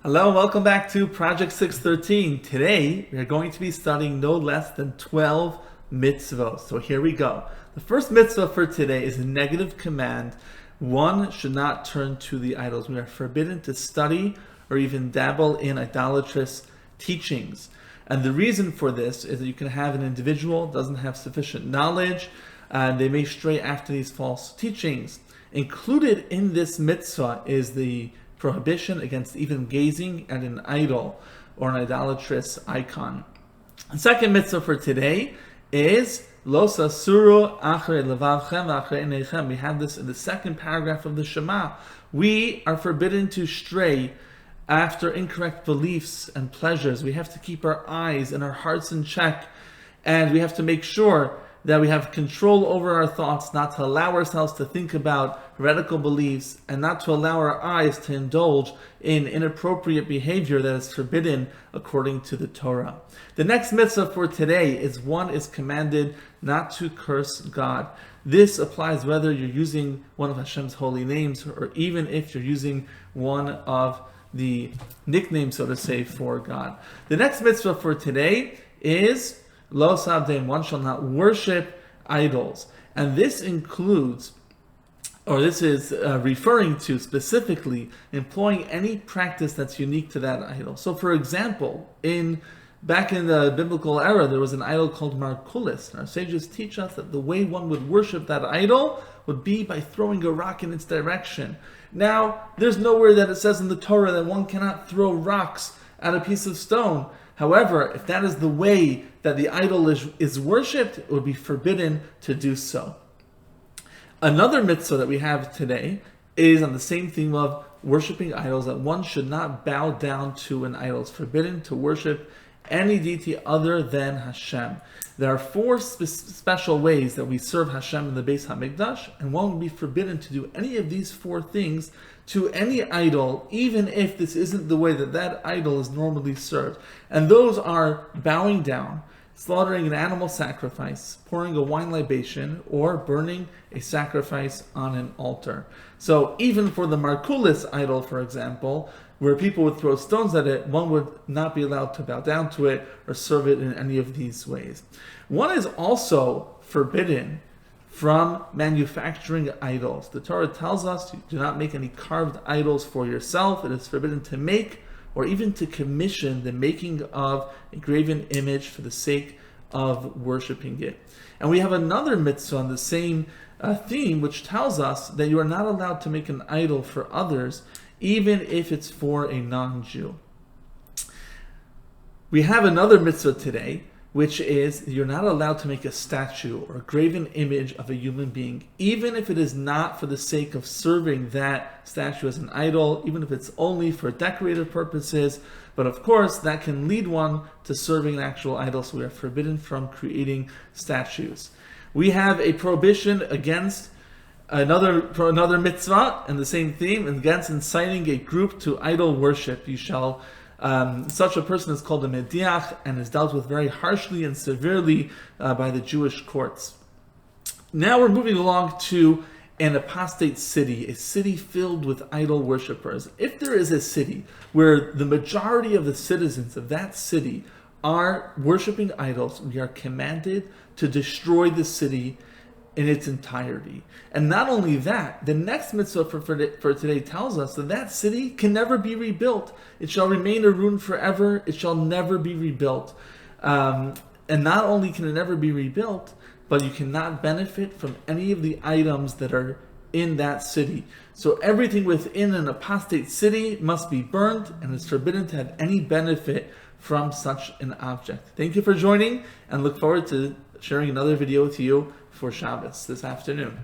Hello and welcome back to Project 613. Today we are going to be studying no less than 12 mitzvot. So here we go. The first mitzvah for today is a negative command. One should not turn to the idols. We are forbidden to study or even dabble in idolatrous teachings. And the reason for this is that you can have an individual who doesn't have sufficient knowledge and they may stray after these false teachings. Included in this mitzvah is the prohibition against even gazing at an idol or an idolatrous icon. The second mitzvah for today is Lo sasuru achrei levavchem v'achrei einechem. We have this in the second paragraph of the Shema. We are forbidden to stray after incorrect beliefs and pleasures. We have to keep our eyes and our hearts in check, and we have to make sure that we have control over our thoughts, not to allow ourselves to think about heretical beliefs, and not to allow our eyes to indulge in inappropriate behavior that is forbidden according to the Torah. The next mitzvah for today is one is commanded not to curse God. This applies whether you're using one of Hashem's holy names or even if you're using one of the nicknames, so to say, for God. The next mitzvah for today is Lo sabdein, one shall not worship idols. And this includes, or this is referring to specifically employing any practice that's unique to that idol. So for example, back in the biblical era, there was an idol called Markulis. Our sages teach us that the way one would worship that idol would be by throwing a rock in its direction. Now, there's nowhere that it says in the Torah that one cannot throw rocks at a piece of stone. However, if that is the way that the idol is worshipped, it would be forbidden to do so. Another mitzvah that we have today is on the same theme of worshiping idols, that one should not bow down to an idol. It's forbidden to worship any deity other than Hashem. There are four special ways that we serve Hashem in the Beis HaMikdash, and one would be forbidden to do any of these four things to any idol, even if this isn't the way that that idol is normally served. And those are bowing down, slaughtering an animal sacrifice, pouring a wine libation, or burning a sacrifice on an altar. So even for the Markulis idol, for example, where people would throw stones at it, one would not be allowed to bow down to it or serve it in any of these ways. One is also forbidden from manufacturing idols. The Torah tells us you do not make any carved idols for yourself. It is forbidden to make or even to commission the making of a graven image for the sake of worshiping it. And we have another mitzvah on the same theme, which tells us that you are not allowed to make an idol for others, even if it's for a non-Jew. We have another mitzvah today, which is you're not allowed to make a statue or a graven image of a human being, even if it is not for the sake of serving that statue as an idol, even if it's only for decorative purposes. But of course, that can lead one to serving an actual idol, so we are forbidden from creating statues. We have a prohibition against another mitzvah and the same theme, against inciting a group to idol worship. You shall such a person is called a mediach and is dealt with very harshly and severely by the Jewish courts. Now we're moving along to an apostate city, a city filled with idol worshippers. If there is a city where the majority of the citizens of that city are worshiping idols, we are commanded to destroy the city in its entirety. And not only that, the next mitzvah for today tells us that that city can never be rebuilt. It shall remain a ruin forever. It shall never be rebuilt. And not only can it never be rebuilt, but you cannot benefit from any of the items that are in that city. So everything within an apostate city must be burned, and it's forbidden to have any benefit from such an object. Thank you for joining, and look forward to sharing another video with you for Shabbos this afternoon.